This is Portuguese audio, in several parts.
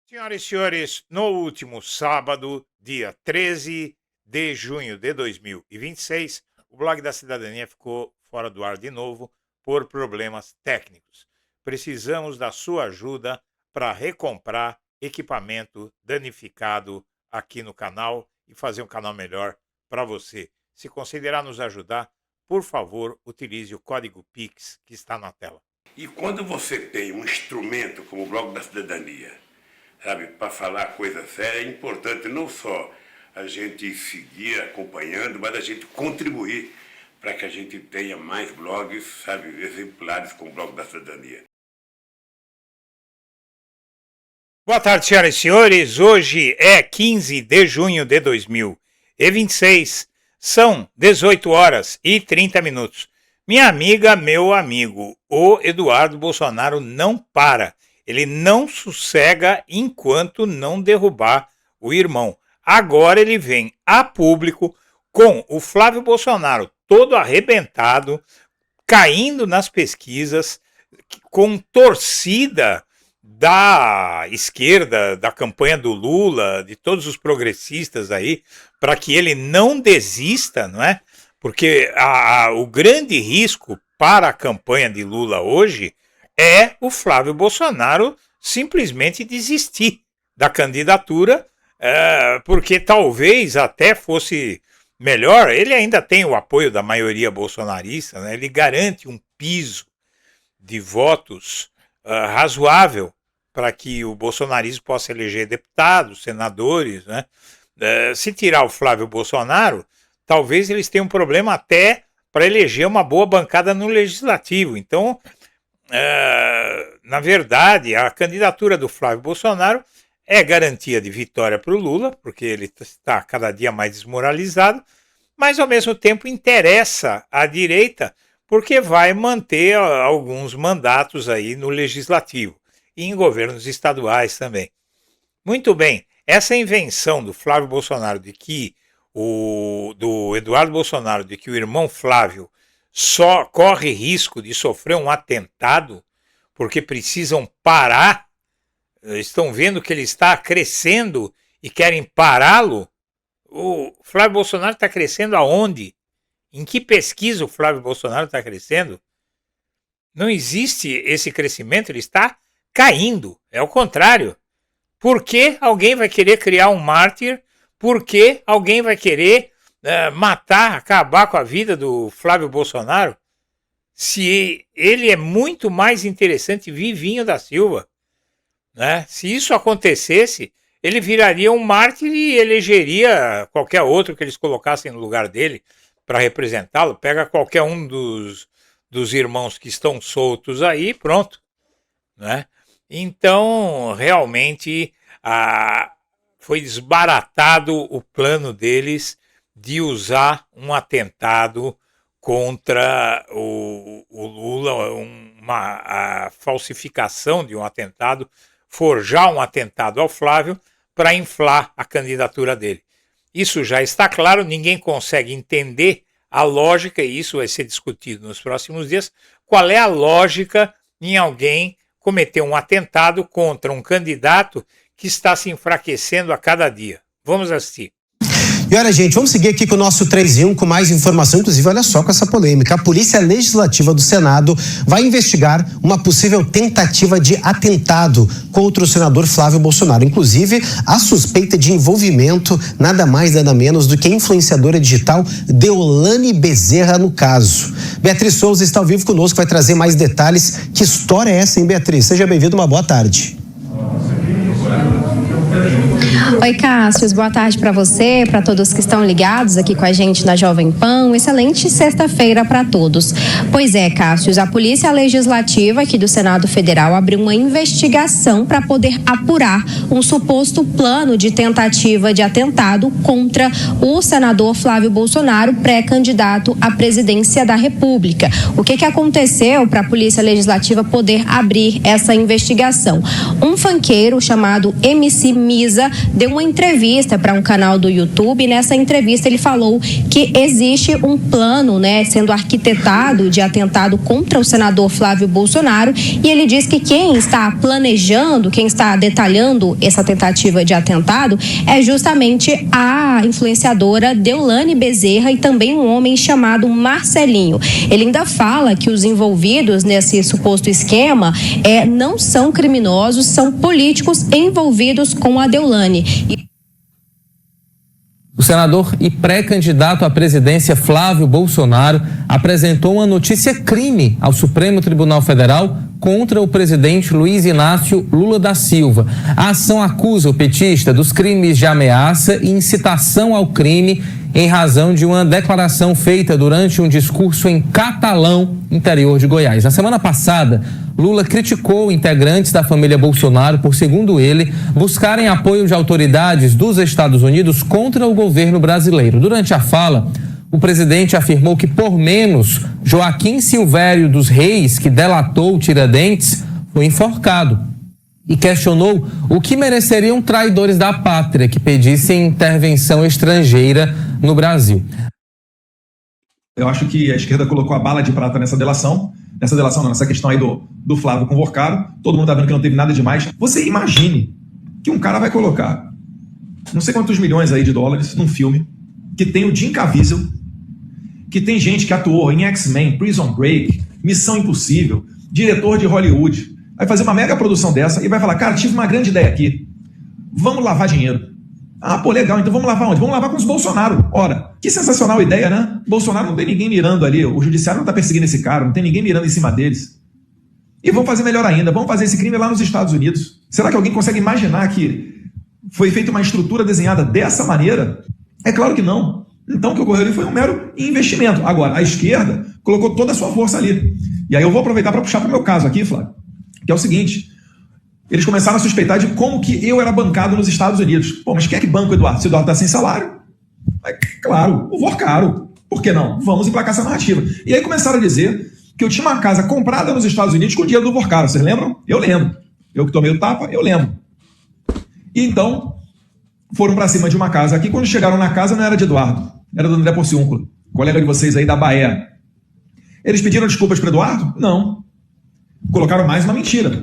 Senhoras e senhores, no último sábado, dia 13 de junho de 2026, o Blog da Cidadania ficou fora do ar de novo por problemas técnicos. Precisamos da sua ajuda para recomprar equipamento danificado aqui no canal e fazer um canal melhor para você. Se considerar nos ajudar, por favor, utilize o código PIX que está na tela. E quando você tem um instrumento como o Blog da Cidadania, sabe, para falar coisa séria, é importante não só a gente seguir acompanhando, mas a gente contribuir para que a gente tenha mais blogs, sabe, exemplares como o Blog da Cidadania. Boa tarde, senhoras e senhores. Hoje é 15 de junho de 2026. São 18 horas e 30 minutos. Minha amiga, meu amigo, o Eduardo Bolsonaro não para. Ele não sossega enquanto não derrubar o irmão. Agora ele vem a público com o Flávio Bolsonaro todo arrebentado, caindo nas pesquisas, com torcida da esquerda, da campanha do Lula, de todos os progressistas aí, para que ele não desista, não é? Porque o grande risco para a campanha de Lula hoje é o Flávio Bolsonaro simplesmente desistir da candidatura, porque talvez até fosse melhor. Ele ainda tem o apoio da maioria bolsonarista, né? Ele garante um piso de votos razoável para que o bolsonarismo possa eleger deputados, senadores, né? Se tirar o Flávio Bolsonaro, talvez eles tenham um problema até para eleger uma boa bancada no legislativo. Então, na verdade, a candidatura do Flávio Bolsonaro é garantia de vitória para o Lula, porque ele está cada dia mais desmoralizado, mas ao mesmo tempo interessa à direita, porque vai manter alguns mandatos aí no legislativo e em governos estaduais também. Muito bem, essa invenção do Flávio Bolsonaro do Eduardo Bolsonaro de que o irmão Flávio só corre risco de sofrer um atentado porque precisam parar, estão vendo que ele está crescendo e querem pará-lo. O Flávio Bolsonaro está crescendo aonde? Em que pesquisa o Flávio Bolsonaro está crescendo? Não existe esse crescimento, ele está caindo, é o contrário. Por que alguém vai querer criar um mártir? Por que alguém vai querer matar, acabar com a vida do Flávio Bolsonaro? Se ele é muito mais interessante vivinho da Silva, né? Se isso acontecesse, ele viraria um mártir e elegeria qualquer outro que eles colocassem no lugar dele para representá-lo. Pega qualquer um dos irmãos que estão soltos aí, pronto, né? Então, realmente, foi desbaratado o plano deles de usar um atentado contra o Lula, a falsificação de um atentado, forjar um atentado ao Flávio para inflar a candidatura dele. Isso já está claro, ninguém consegue entender a lógica, e isso vai ser discutido nos próximos dias, qual é a lógica em alguém cometer um atentado contra um candidato que está se enfraquecendo a cada dia. Vamos assistir. E olha, gente, vamos seguir aqui com o nosso 3 em 1 com mais informação, inclusive, olha só, com essa polêmica. A Polícia Legislativa do Senado vai investigar uma possível tentativa de atentado contra o senador Flávio Bolsonaro. Inclusive, a suspeita de envolvimento, nada mais, nada menos do que a influenciadora digital Deolane Bezerra no caso. Beatriz Souza está ao vivo conosco, vai trazer mais detalhes. Que história é essa, hein, Beatriz? Seja bem-vinda, uma boa tarde. Oi, Cássio, boa tarde para você, para todos que estão ligados aqui com a gente na Jovem Pan. Excelente sexta-feira para todos. Pois é, Cássio, a Polícia Legislativa aqui do Senado Federal abriu uma investigação para poder apurar um suposto plano de tentativa de atentado contra o senador Flávio Bolsonaro, pré-candidato à presidência da República. O que aconteceu para a Polícia Legislativa poder abrir essa investigação? Um funkeiro chamado MC Misa deu uma entrevista para um canal do YouTube. E nessa entrevista ele falou que existe um plano, né, sendo arquitetado de atentado contra o senador Flávio Bolsonaro, e ele diz que quem está planejando, quem está detalhando essa tentativa de atentado é justamente a influenciadora Deolane Bezerra e também um homem chamado Marcelinho. Ele ainda fala que os envolvidos nesse suposto esquema não são criminosos, são políticos envolvidos com a Deolane. O senador e pré-candidato à presidência Flávio Bolsonaro apresentou uma notícia-crime ao Supremo Tribunal Federal contra o presidente Luiz Inácio Lula da Silva. A ação acusa o petista dos crimes de ameaça e incitação ao crime em razão de uma declaração feita durante um discurso em Catalão, interior de Goiás. Na semana passada, Lula criticou integrantes da família Bolsonaro por, segundo ele, buscarem apoio de autoridades dos Estados Unidos contra o governo brasileiro. Durante a fala, o presidente afirmou que, por menos, Joaquim Silvério dos Reis, que delatou Tiradentes, foi enforcado. E questionou o que mereceriam traidores da pátria que pedissem intervenção estrangeira no Brasil. Eu acho que a esquerda colocou a bala de prata nessa delação não, nessa questão aí do Flávio com o Vorcaro. Todo mundo tá vendo que não teve nada demais. Você imagine que um cara vai colocar não sei quantos milhões aí de dólares num filme que tem o Jim Caviezel, que tem gente que atuou em X-Men, Prison Break, Missão Impossível, diretor de Hollywood. Vai fazer uma mega produção dessa e vai falar, cara, tive uma grande ideia aqui. Vamos lavar dinheiro. Ah, pô, legal, então vamos lavar onde? Vamos lavar com os Bolsonaro. Ora, que sensacional ideia, né? Bolsonaro não tem ninguém mirando ali, o judiciário não tá perseguindo esse cara, não tem ninguém mirando em cima deles. E vamos fazer melhor ainda, vamos fazer esse crime lá nos Estados Unidos. Será que alguém consegue imaginar que foi feita uma estrutura desenhada dessa maneira? É claro que não. Então o que ocorreu ali foi um mero investimento. Agora, a esquerda colocou toda a sua força ali. E aí eu vou aproveitar para puxar para o meu caso aqui, Flávio, que é o seguinte: eles começaram a suspeitar de como que eu era bancado nos Estados Unidos. Pô, mas quem é que banca o Eduardo? Se o Eduardo está sem salário? Claro, o Vorcaro. Por que não? Vamos emplacar essa narrativa. E aí começaram a dizer que eu tinha uma casa comprada nos Estados Unidos com o dinheiro do Vorcaro. Vocês lembram? Eu lembro. Eu que tomei o tapa, eu lembro. E então, foram para cima de uma casa aqui. Quando chegaram na casa, não era de Eduardo, era do André Porciúncula, colega de vocês aí da Bahia. Eles pediram desculpas para Eduardo? Não. Colocaram mais uma mentira.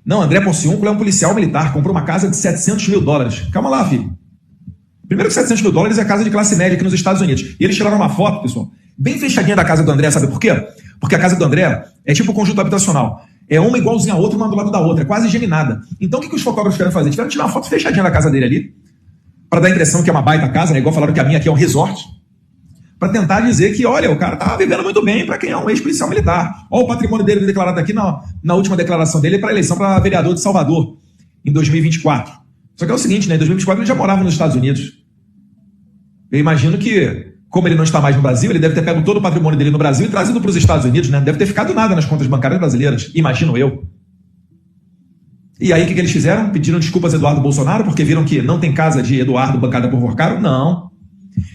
Não, André Porciúncula é um policial militar, comprou uma casa de $700 mil. Calma lá, filho. Primeiro que $700 mil é casa de classe média aqui nos Estados Unidos. E eles tiraram uma foto, pessoal, bem fechadinha da casa do André, sabe por quê? Porque a casa do André é tipo conjunto habitacional. É uma igualzinha a outra, uma do lado da outra, é quase geminada. Então o que os fotógrafos tiveram fazer? Tiveram tirar uma foto fechadinha da casa dele ali, para dar a impressão que é uma baita casa, né? Igual falaram que a minha aqui é um resort, para tentar dizer que, olha, o cara tá vivendo muito bem para quem é um ex-policial militar. Olha o patrimônio dele declarado aqui na última declaração dele para a eleição para vereador de Salvador, em 2024. Só que é o seguinte, né? Em 2024 ele já morava nos Estados Unidos. Eu imagino que, como ele não está mais no Brasil, ele deve ter pego todo o patrimônio dele no Brasil e trazido para os Estados Unidos, né? Deve ter ficado nada nas contas bancárias brasileiras, imagino eu. E aí o que eles fizeram? Pediram desculpas a Eduardo Bolsonaro porque viram que não tem casa de Eduardo bancada por Vorcaro? Não.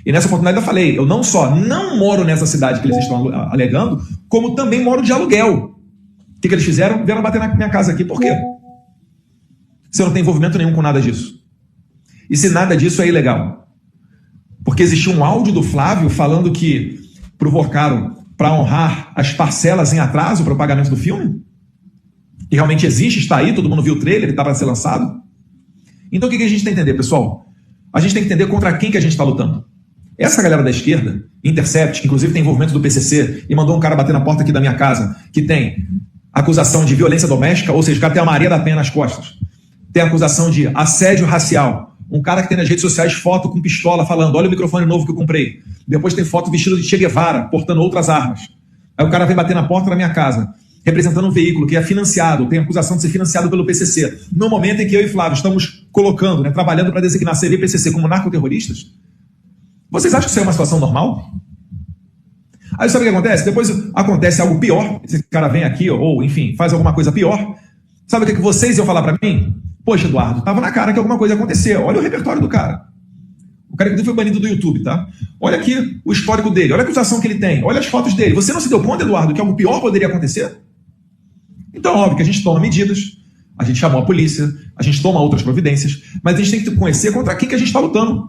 E nessa oportunidade eu falei, eu não só não moro nessa cidade que eles estão alegando, como também moro de aluguel. O que eles fizeram? Vieram bater na minha casa aqui. Por quê? Você não tem envolvimento nenhum com nada disso. E se nada disso é ilegal? Porque existia um áudio do Flávio falando que, pro Vorcaro, para honrar as parcelas em atraso para o pagamento do filme, que realmente existe, está aí, todo mundo viu o trailer, ele está para ser lançado. Então o que a gente tem que entender, pessoal? A gente tem que entender contra quem que a gente está lutando. Essa galera da esquerda, Intercept, que inclusive tem envolvimento do PCC, e mandou um cara bater na porta aqui da minha casa, que tem acusação de violência doméstica, ou seja, o cara tem a Maria da Penha nas costas. Tem acusação de assédio racial. Um cara que tem nas redes sociais foto com pistola falando, olha o microfone novo que eu comprei. Depois tem foto vestido de Che Guevara, portando outras armas. Aí o cara vem bater na porta da minha casa, representando um veículo que é financiado, tem acusação de ser financiado pelo PCC. No momento em que eu e Flávio estamos colocando, né, trabalhando para designar CV e PCC como narcoterroristas, vocês acham que isso é uma situação normal? Aí sabe o que acontece? Depois acontece algo pior, esse cara vem aqui, ou enfim, faz alguma coisa pior. Sabe o que vocês iam falar para mim? Poxa, Eduardo, tava na cara que alguma coisa ia acontecer. Olha o repertório do cara. O cara que foi banido do YouTube, tá? Olha aqui o histórico dele, olha a acusação que ele tem, olha as fotos dele. Você não se deu conta, Eduardo, que algo pior poderia acontecer? Então, óbvio que a gente toma medidas, a gente chamou a polícia, a gente toma outras providências, mas a gente tem que conhecer contra quem que a gente está lutando.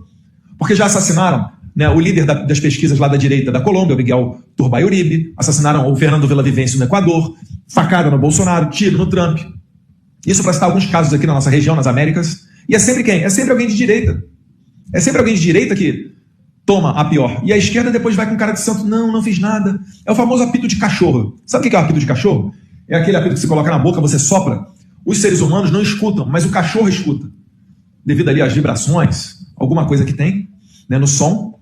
Porque já assassinaram, né, o líder das pesquisas lá da direita da Colômbia, o Miguel Turbay Uribe, assassinaram o Fernando Villavicencio no Equador, facada no Bolsonaro, tiro no Trump. Isso para citar alguns casos aqui na nossa região, nas Américas. E é sempre quem? É sempre alguém de direita. É sempre alguém de direita que toma a pior. E a esquerda depois vai com cara de santo, não fiz nada. É o famoso apito de cachorro. Sabe o que é o apito de cachorro? É aquele apito que você coloca na boca, você sopra. Os seres humanos não escutam, mas o cachorro escuta. Devido ali às vibrações, alguma coisa que tem, né, no som.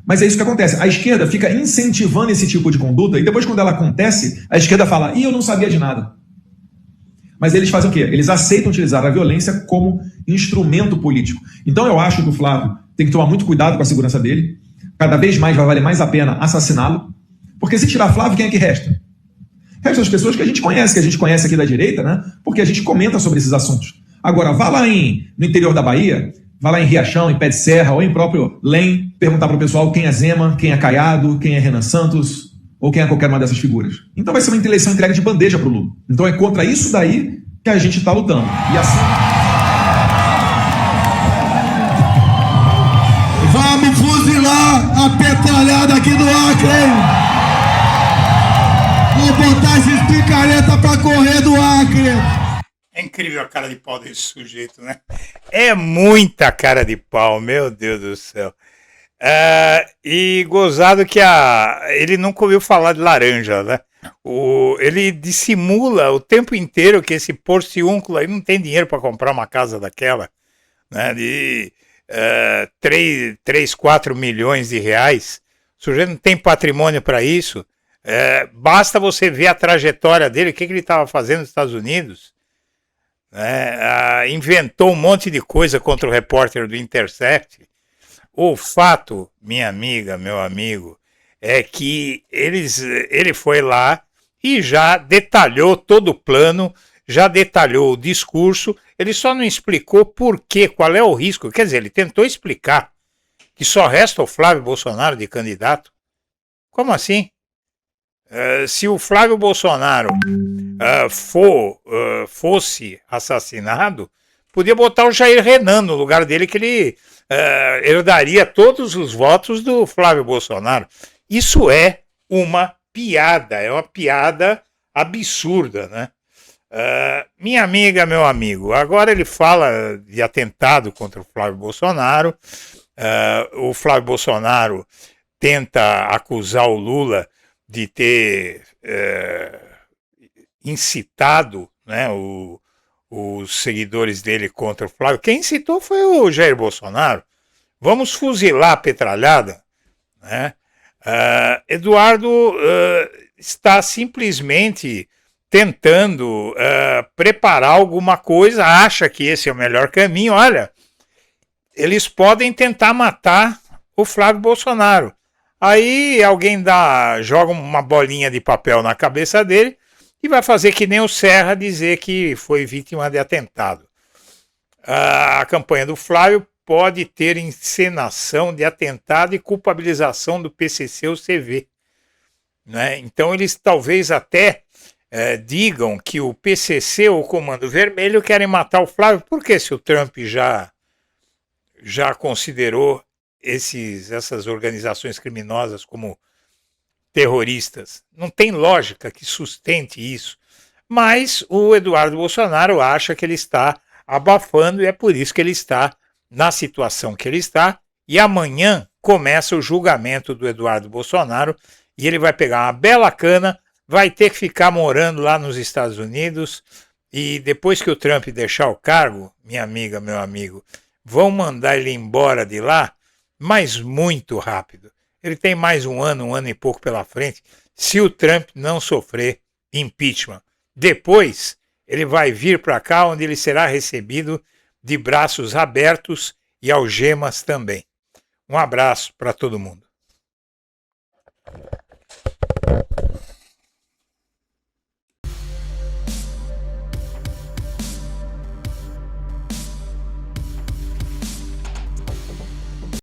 Mas é isso que acontece. A esquerda fica incentivando esse tipo de conduta e depois, quando ela acontece, a esquerda fala, eu não sabia de nada. Mas eles fazem o quê? Eles aceitam utilizar a violência como instrumento político. Então eu acho que o Flávio tem que tomar muito cuidado com a segurança dele. Cada vez mais vai valer mais a pena assassiná-lo. Porque se tirar Flávio, quem é que resta? Restam as pessoas que a gente conhece aqui da direita, né? Porque a gente comenta sobre esses assuntos. Agora, vá lá no interior da Bahia, vá lá em Riachão, em Pé de Serra, ou em próprio Lem, perguntar para o pessoal quem é Zema, quem é Caiado, quem é Renan Santos, ou quem é qualquer uma dessas figuras. Então vai ser uma eleição entregue de bandeja para o Lula. Então é contra isso daí que a gente está lutando. E assim... Vamos fuzilar a petralhada aqui do Acre, hein? Vou botar esses picareta pra correr do Acre. É incrível a cara de pau desse sujeito, né? É muita cara de pau, meu Deus do céu. E gozado que ele nunca ouviu falar de laranja, né? Ele dissimula o tempo inteiro que esse porciúnculo aí não tem dinheiro para comprar uma casa daquela, né? De 3, 4 milhões de reais. O sujeito não tem patrimônio para isso. Basta você ver a trajetória dele, o que ele estava fazendo nos Estados Unidos. Inventou um monte de coisa contra o repórter do Intercept. O fato, minha amiga, meu amigo, é que ele foi lá e já detalhou todo o plano, já detalhou o discurso, ele só não explicou por quê, qual é o risco. Quer dizer, ele tentou explicar que só resta o Flávio Bolsonaro de candidato. Como assim? Se o Flávio Bolsonaro fosse assassinado, podia botar o Jair Renan no lugar dele, que ele herdaria todos os votos do Flávio Bolsonaro. Isso é uma piada absurda, né? Minha amiga, meu amigo, agora ele fala de atentado contra o Flávio Bolsonaro. O Flávio Bolsonaro tenta acusar o Lula de ter incitado, né, os seguidores dele contra o Flávio. Quem incitou foi o Jair Bolsonaro. Vamos fuzilar a petralhada, né? Eduardo está simplesmente tentando preparar alguma coisa, acha que esse é o melhor caminho. Olha, eles podem tentar matar o Flávio Bolsonaro. Aí alguém joga uma bolinha de papel na cabeça dele e vai fazer que nem o Serra dizer que foi vítima de atentado. A campanha do Flávio pode ter encenação de atentado e culpabilização do PCC ou CV, né? Então eles talvez até digam que o PCC ou o Comando Vermelho querem matar o Flávio, porque se o Trump já considerou essas organizações criminosas como terroristas. Não tem lógica que sustente isso. Mas o Eduardo Bolsonaro acha que ele está abafando e é por isso que ele está na situação que ele está. E amanhã começa o julgamento do Eduardo Bolsonaro e ele vai pegar uma bela cana, vai ter que ficar morando lá nos Estados Unidos e depois que o Trump deixar o cargo, minha amiga, meu amigo, vão mandar ele embora de lá, mas muito rápido. Ele tem mais um ano e pouco pela frente, se o Trump não sofrer impeachment. Depois, ele vai vir para cá, onde ele será recebido de braços abertos e algemas também. Um abraço para todo mundo.